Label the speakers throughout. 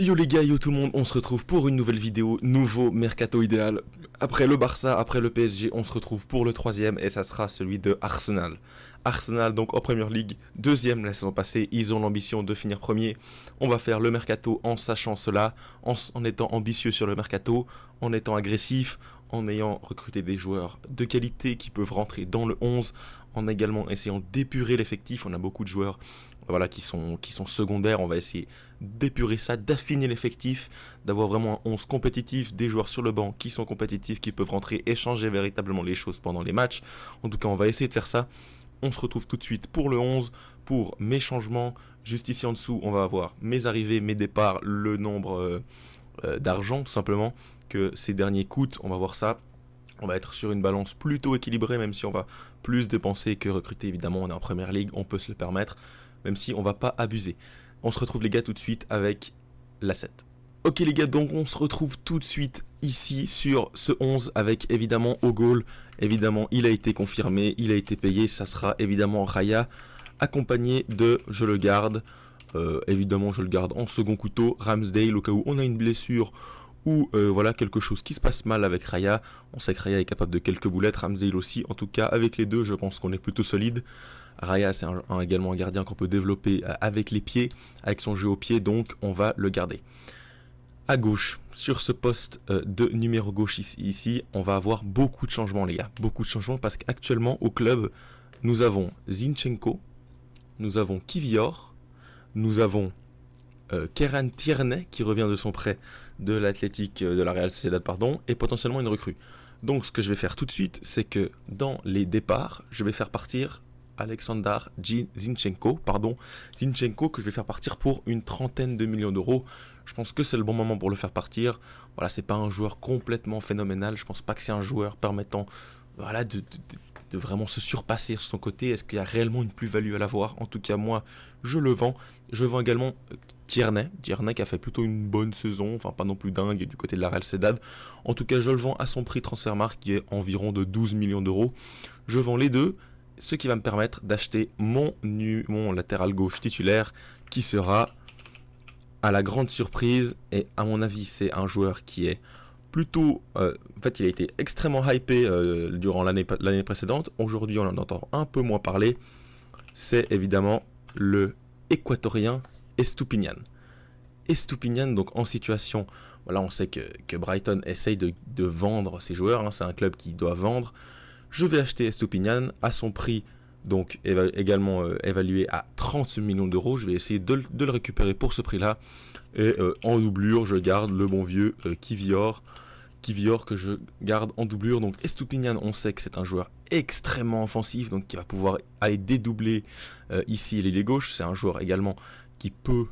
Speaker 1: Yo les gars, yo tout le monde, on se retrouve pour une nouvelle vidéo, nouveau mercato idéal. Après le Barça, après le PSG, on se retrouve pour le troisième et ça sera celui de Arsenal. Arsenal donc en Premier League, deuxième la saison passée, ils ont l'ambition de finir premier. On va faire le mercato en sachant cela, en étant ambitieux sur le mercato, en étant agressif, en ayant recruté des joueurs de qualité qui peuvent rentrer dans le 11, en également essayant d'épurer l'effectif. On a beaucoup de joueurs voilà, qui sont secondaires, on va essayer d'épurer ça, d'affiner l'effectif, d'avoir vraiment un 11 compétitif, des joueurs sur le banc qui sont compétitifs, qui peuvent rentrer et changer véritablement les choses pendant les matchs. En tout cas, on va essayer de faire ça. On se retrouve tout de suite pour le 11, pour mes changements. Juste ici en dessous, on va avoir mes arrivées, mes départs, le nombre d'argent tout simplement que ces derniers coûtent. On va voir ça. On va être sur une balance plutôt équilibrée, même si on va plus dépenser que recruter. Évidemment, on est en première ligue, on peut se le permettre, même si on va pas abuser. On se retrouve les gars tout de suite avec l'asset. Ok les gars, donc on se retrouve tout de suite ici sur ce 11 avec évidemment au goal. Évidemment, il a été confirmé, il a été payé, ça sera évidemment Raya, accompagné de, je le garde, évidemment je le garde en second couteau, Ramsdale au cas où on a une blessure ou voilà quelque chose qui se passe mal avec Raya. On sait que Raya est capable de quelques boulettes, Ramsdale aussi. En tout cas, avec les deux, je pense qu'on est plutôt solide. Raya, c'est également un gardien qu'on peut développer avec les pieds, avec son jeu au pied, donc on va le garder. À gauche, sur ce poste de numéro gauche ici, on va avoir beaucoup de changements les gars. Beaucoup de changements parce qu'actuellement au club, nous avons Zinchenko, nous avons Kivior, nous avons Keran Tierney qui revient de son prêt de l'Athletic de la Real Sociedad et potentiellement une recrue. Donc ce que je vais faire tout de suite, c'est que dans les départs, je vais faire partir Alexander Zinchenko que je vais faire partir pour une trentaine de millions d'euros. Je pense que c'est le bon moment pour le faire partir. Voilà, c'est pas un joueur complètement phénoménal. Je pense pas que c'est un joueur permettant voilà, de vraiment se surpasser sur son côté. Est-ce qu'il y a réellement une plus-value à l'avoir? En tout cas, moi, je le vends. Je vends également Tierney qui a fait plutôt une bonne saison, enfin pas non plus dingue du côté de la Real Sociedad. En tout cas, je le vends à son prix Transfermarkt qui est environ de 12 millions d'euros. Je vends les deux, ce qui va me permettre d'acheter mon latéral gauche titulaire qui sera à la grande surprise et à mon avis c'est un joueur qui est plutôt en fait il a été extrêmement hypé durant l'année précédente. Aujourd'hui on en entend un peu moins parler. C'est évidemment le équatorien Estupiñán. Estupiñán donc en situation, voilà, on sait que Brighton essaye de vendre ses joueurs, hein, c'est un club qui doit vendre. Je vais acheter Estupiñán à son prix, donc également évalué à 30 millions d'euros. Je vais essayer de le récupérer pour ce prix-là. Et en doublure, je garde le bon vieux Kivior que je garde en doublure. Donc Estupiñán, on sait que c'est un joueur extrêmement offensif, donc qui va pouvoir aller dédoubler ici l'ailier gauche. C'est un joueur également qui peut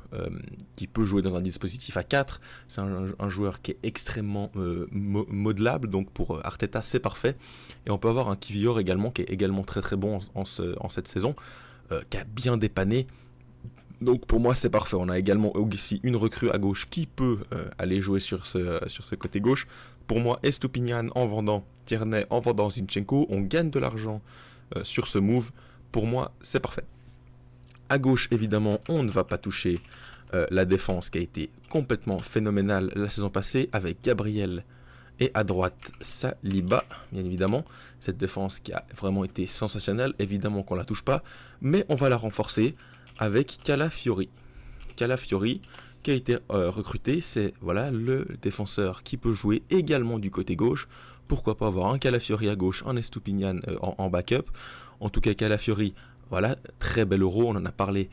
Speaker 1: jouer dans un dispositif à 4. C'est un joueur qui est extrêmement modelable, donc pour Arteta c'est parfait. Et on peut avoir un Kivior également qui est également très très bon en cette saison, qui a bien dépanné. Donc pour moi c'est parfait. On a également aussi une recrue à gauche qui peut aller jouer sur ce côté gauche. Pour moi Estupiñán en vendant Tierney, en vendant Zinchenko, on gagne de l'argent sur ce move. Pour moi c'est parfait. À gauche, évidemment, on ne va pas toucher la défense qui a été complètement phénoménale la saison passée avec Gabriel et à droite Saliba, bien évidemment. Cette défense qui a vraiment été sensationnelle, évidemment qu'on ne la touche pas, mais on va la renforcer avec Calafiori. Calafiori qui a été recruté, c'est voilà, le défenseur qui peut jouer également du côté gauche. Pourquoi pas avoir un Calafiori à gauche, un Estupiñán en backup. En tout cas, Calafiori, voilà, très bel euro, on en a parlé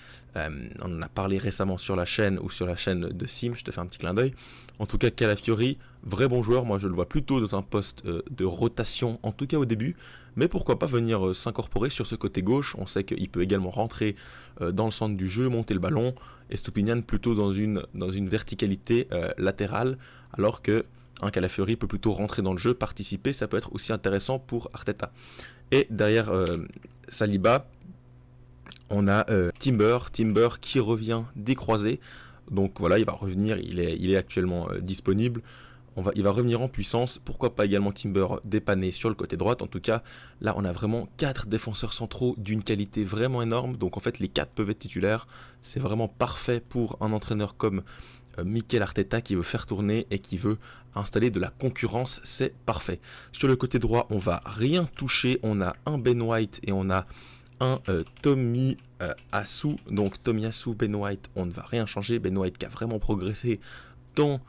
Speaker 1: récemment sur la chaîne ou sur la chaîne de Sim, je te fais un petit clin d'œil. En tout cas, Calafiori, vrai bon joueur, moi je le vois plutôt dans un poste de rotation, en tout cas au début, mais pourquoi pas venir s'incorporer sur ce côté gauche. On sait qu'il peut également rentrer dans le centre du jeu, monter le ballon, et Estupiñán plutôt dans une verticalité latérale, alors que un Calafiori peut plutôt rentrer dans le jeu, participer, ça peut être aussi intéressant pour Arteta. Et derrière Saliba, on a Timber qui revient des croisés. Donc voilà, il va revenir, il est actuellement disponible. Il va revenir en puissance. Pourquoi pas également Timber dépanné sur le côté droit. En tout cas, là on a vraiment 4 défenseurs centraux d'une qualité vraiment énorme. Donc en fait les 4 peuvent être titulaires. C'est vraiment parfait pour un entraîneur comme Mikel Arteta qui veut faire tourner et qui veut installer de la concurrence, c'est parfait. Sur le côté droit, on va rien toucher, on a un Ben White et on a un Tommy Asu. Donc Tommy Asu, Ben White, on ne va rien changer. Ben White qui a vraiment progressé dans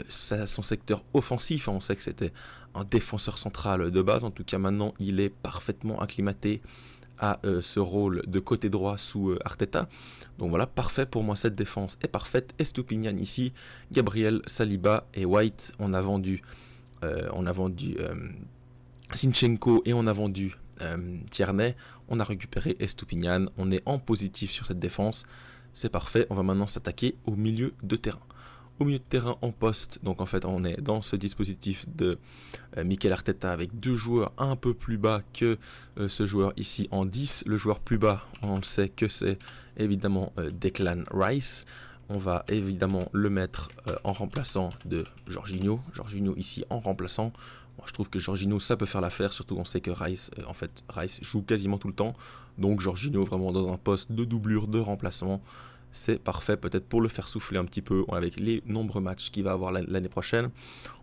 Speaker 1: son secteur offensif. On sait que c'était un défenseur central de base. En tout cas, maintenant, il est parfaitement acclimaté à ce rôle de côté droit sous Arteta. Donc voilà, parfait pour moi, cette défense est parfaite. Estupinian ici, Gabriel, Saliba et White. On a vendu Zinchenko et on a vendu Tierney. On a récupéré Estupinian. On est en positif sur cette défense. C'est parfait. On va maintenant s'attaquer au milieu de terrain. Au milieu de terrain en poste, donc en fait on est dans ce dispositif de Mikel Arteta avec deux joueurs un peu plus bas que ce joueur ici en 10. Le joueur plus bas, on le sait que c'est évidemment Declan Rice. On va évidemment le mettre en remplaçant de Jorginho. Jorginho ici en remplaçant. Moi, je trouve que Jorginho ça peut faire l'affaire, surtout on sait que Rice, Rice joue quasiment tout le temps. Donc Jorginho vraiment dans un poste de doublure, de remplacement. C'est parfait, peut-être pour le faire souffler un petit peu avec les nombreux matchs qu'il va avoir l'année prochaine.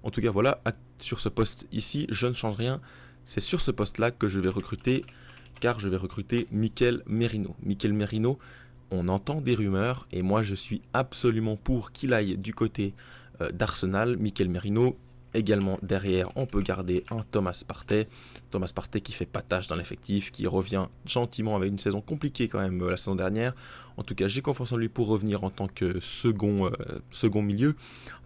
Speaker 1: En tout cas, voilà, sur ce poste ici, je ne change rien. C'est sur ce poste-là que je vais recruter, car je vais recruter Mikel Merino. Mikel Merino, on entend des rumeurs, et moi je suis absolument pour qu'il aille du côté d'Arsenal. Mikel Merino, également derrière, on peut garder un Thomas Partey. Thomas Partey qui fait pas tâche dans l'effectif, qui revient gentiment avec une saison compliquée quand même la saison dernière. En tout cas, j'ai confiance en lui pour revenir en tant que second milieu.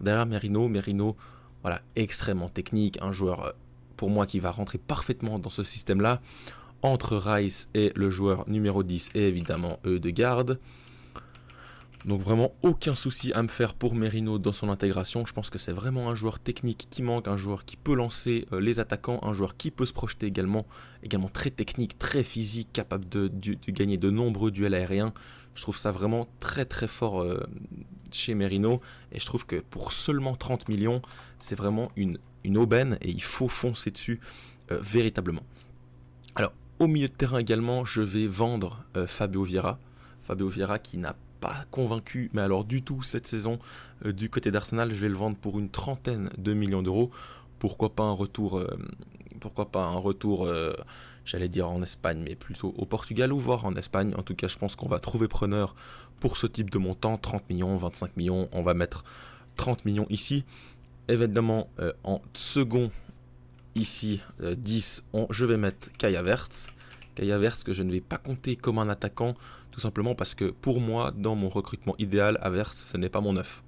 Speaker 1: Derrière Merino, voilà, extrêmement technique, un joueur pour moi qui va rentrer parfaitement dans ce système-là. Entre Rice et le joueur numéro 10 et évidemment Ødegaard. Donc vraiment aucun souci à me faire pour Merino dans son intégration. Je pense que c'est vraiment un joueur technique qui manque, un joueur qui peut lancer les attaquants, un joueur qui peut se projeter également très technique, très physique, capable de gagner de nombreux duels aériens. Je trouve ça vraiment très très fort chez Merino et je trouve que pour seulement 30 millions, c'est vraiment une aubaine et il faut foncer dessus véritablement. Alors au milieu de terrain également, je vais vendre Fabio Vieira. Fabio Vieira qui n'a pas convaincu, mais alors du tout cette saison du côté d'Arsenal. Je vais le vendre pour une trentaine de millions d'euros. Pourquoi pas un retour, j'allais dire en Espagne, mais plutôt au Portugal ou voire en Espagne. En tout cas, je pense qu'on va trouver preneur pour ce type de montant, 30 millions, 25 millions. On va mettre 30 millions ici. Évidemment, en second, ici, 10, je vais mettre Kai Havertz. Kai Havertz que je ne vais pas compter comme un attaquant, tout simplement parce que pour moi, dans mon recrutement idéal, Havertz, ce n'est pas mon 9.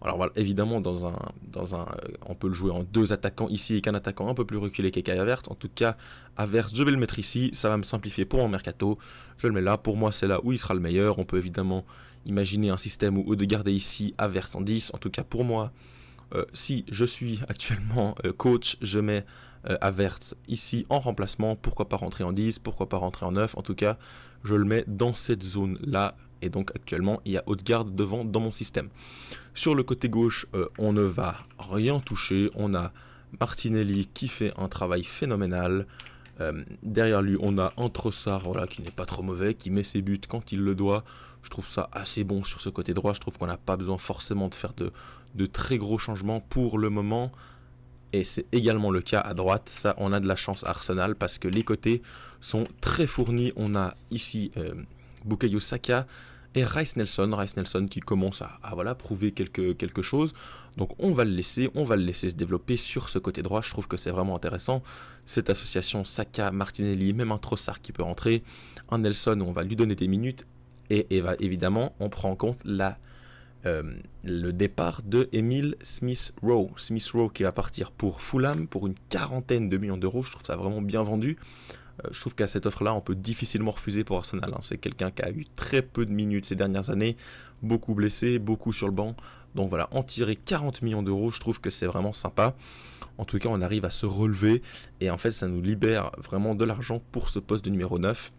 Speaker 1: Alors voilà, évidemment, on peut le jouer en deux attaquants ici et qu'un attaquant un peu plus reculé qu'Kai Havertz. En tout cas, Havertz, je vais le mettre ici, ça va me simplifier pour mon mercato. Je le mets là, pour moi c'est là où il sera le meilleur. On peut évidemment imaginer un système où de garder ici Havertz en 10. En tout cas pour moi, si je suis actuellement coach, je mets Havertz ici en remplacement. Pourquoi pas rentrer en 10, pourquoi pas rentrer en 9. En tout cas, je le mets dans cette zone-là. Et donc actuellement, il y a Ødegaard devant dans mon système. Sur le côté gauche, on ne va rien toucher. On a Martinelli qui fait un travail phénoménal. Derrière lui, on a un Trossard voilà, qui n'est pas trop mauvais, qui met ses buts quand il le doit. Je trouve ça assez bon sur ce côté droit. Je trouve qu'on n'a pas besoin forcément de faire de très gros changements pour le moment. Et c'est également le cas à droite. Ça, on a de la chance à Arsenal parce que les côtés sont très fournis. On a ici Bukayo Saka et Reiss Nelson qui commence à voilà, prouver quelque chose. Donc on va le laisser se développer sur ce côté droit. Je trouve que c'est vraiment intéressant. Cette association Saka, Martinelli, même un Trossard qui peut rentrer. Un Nelson, on va lui donner des minutes. Et évidemment, on prend en compte le départ de Emile Smith-Rowe. Smith-Rowe qui va partir pour Fulham pour une quarantaine de millions d'euros. Je trouve ça vraiment bien vendu. Je trouve qu'à cette offre-là, on peut difficilement refuser pour Arsenal. C'est quelqu'un qui a eu très peu de minutes ces dernières années, beaucoup blessé, beaucoup sur le banc. Donc voilà, en tirer 40 millions d'euros, je trouve que c'est vraiment sympa. En tout cas, on arrive à se relever et en fait, ça nous libère vraiment de l'argent pour ce poste de numéro 9.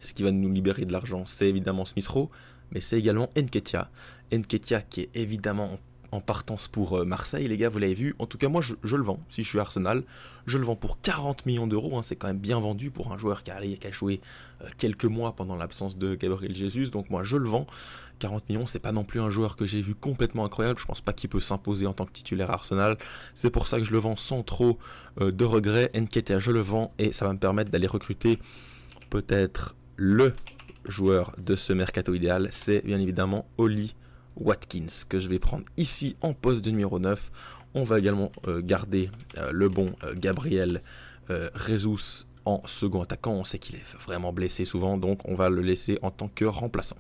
Speaker 1: Ce qui va nous libérer de l'argent, c'est évidemment Smith-Rowe, mais c'est également Nketiah. Nketiah qui est évidemment en partance pour Marseille, les gars, vous l'avez vu. En tout cas, moi, je le vends. Si je suis Arsenal, je le vends pour 40 millions d'euros. Hein, c'est quand même bien vendu pour un joueur qui a joué quelques mois pendant l'absence de Gabriel Jesus. Donc moi, je le vends. 40 millions, c'est pas non plus un joueur que j'ai vu complètement incroyable. Je pense pas qu'il peut s'imposer en tant que titulaire à Arsenal. C'est pour ça que je le vends sans trop de regrets. Nketiah, je le vends et ça va me permettre d'aller recruter peut-être le joueur de ce mercato idéal. C'est bien évidemment Oli Watkins que je vais prendre ici en poste de numéro 9. On va également garder le bon Gabriel Jesus en second attaquant. On sait qu'il est vraiment blessé souvent, donc on va le laisser en tant que remplaçant.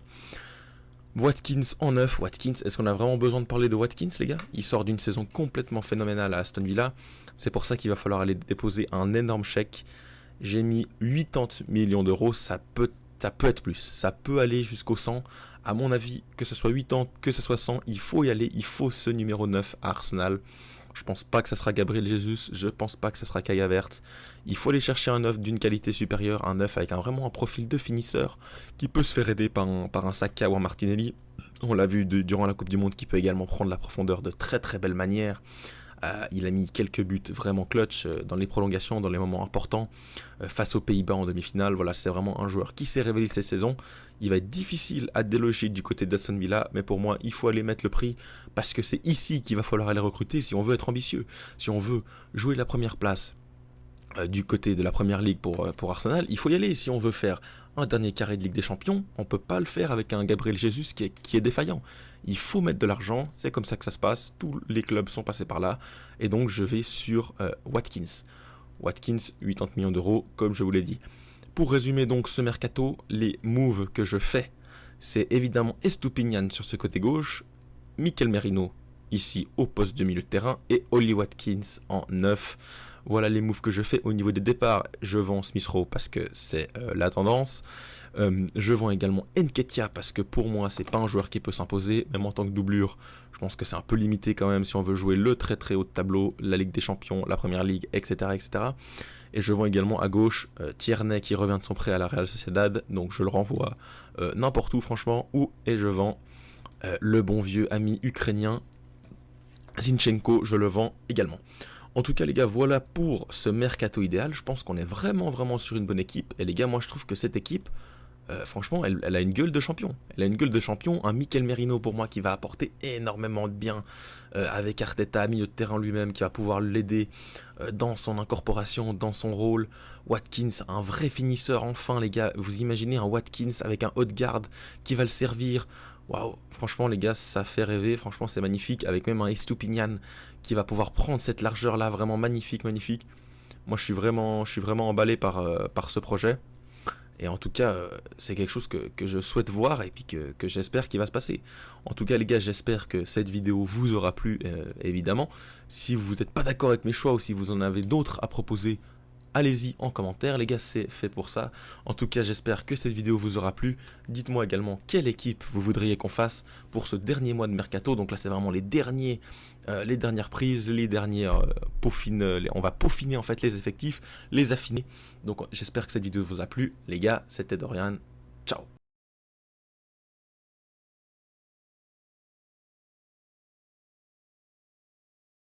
Speaker 1: Watkins en 9, Watkins, est-ce qu'on a vraiment besoin de parler de Watkins, les gars? Il sort d'une saison complètement phénoménale à Aston Villa, c'est pour ça qu'il va falloir aller déposer un énorme chèque. J'ai mis 80 millions d'euros, ça peut être plus, ça peut aller jusqu'au 100. À mon avis, que ce soit 80, que ce soit 100, il faut y aller, il faut ce numéro 9 à Arsenal. Je pense pas que ça sera Gabriel Jesus, je pense pas que ça sera Kai Havertz. Il faut aller chercher un 9 d'une qualité supérieure, un 9 avec vraiment un profil de finisseur qui peut se faire aider par un Saka ou un Martinelli. On l'a vu durant la Coupe du Monde qui peut également prendre la profondeur de très très belle manière. Il a mis quelques buts vraiment clutch dans les prolongations, dans les moments importants, face aux Pays-Bas en demi-finale. Voilà, c'est vraiment un joueur qui s'est révélé cette saison. Il va être difficile à déloger du côté d'Aston Villa, mais pour moi, il faut aller mettre le prix, parce que c'est ici qu'il va falloir aller recruter si on veut être ambitieux, si on veut jouer la première place du côté de la Première Ligue pour Arsenal. Il faut y aller si on veut faire un dernier carré de Ligue des Champions. On ne peut pas le faire avec un Gabriel Jesus qui est défaillant. Il faut mettre de l'argent, c'est comme ça que ça se passe, tous les clubs sont passés par là, et donc je vais sur Watkins. Watkins, 80 millions d'euros, comme je vous l'ai dit. Pour résumer donc ce mercato, les moves que je fais, c'est évidemment Estupiñán sur ce côté gauche, Mikel Merino ici au poste de milieu de terrain, et Oli Watkins en 9. Voilà les moves que je fais au niveau des départs. Je vends Smith Rowe parce que c'est la tendance. Je vends également Nketiah parce que pour moi, c'est pas un joueur qui peut s'imposer, même en tant que doublure. Je pense que c'est un peu limité quand même si on veut jouer le très très haut de tableau, la Ligue des Champions, la Première Ligue, etc. etc. Et je vends également à gauche Tierney qui revient de son prêt à la Real Sociedad, donc je le renvoie n'importe où franchement. Et je vends le bon vieux ami ukrainien Zinchenko, je le vends également. En tout cas les gars, voilà pour ce mercato idéal. Je pense qu'on est vraiment sur une bonne équipe. Et les gars, moi je trouve que cette équipe, franchement, elle a une gueule de champion. Elle a une gueule de champion. Un Mikel Merino pour moi qui va apporter énormément de bien. Avec Arteta, milieu de terrain lui-même, qui va pouvoir l'aider dans son incorporation, dans son rôle. Watkins, un vrai finisseur enfin les gars. Vous imaginez un Watkins avec un Odegaard qui va le servir. Waouh, franchement les gars, ça fait rêver, franchement c'est magnifique, avec même un Estupiñán qui va pouvoir prendre cette largeur là, vraiment magnifique. Moi je suis vraiment emballé par ce projet, et en tout cas c'est quelque chose que je souhaite voir, et puis que j'espère qu'il va se passer. En tout cas les gars, j'espère que cette vidéo vous aura plu, évidemment. Si vous n'êtes pas d'accord avec mes choix, ou si vous en avez d'autres à proposer, allez-y en commentaire les gars, c'est fait pour ça. En tout cas j'espère que cette vidéo vous aura plu. Dites-moi également quelle équipe vous voudriez qu'on fasse pour ce dernier mois de mercato. Donc là c'est vraiment les dernières prises, les dernières on va peaufiner en fait les effectifs, les affiner. Donc j'espère que cette vidéo vous a plu les gars, c'était Dorian.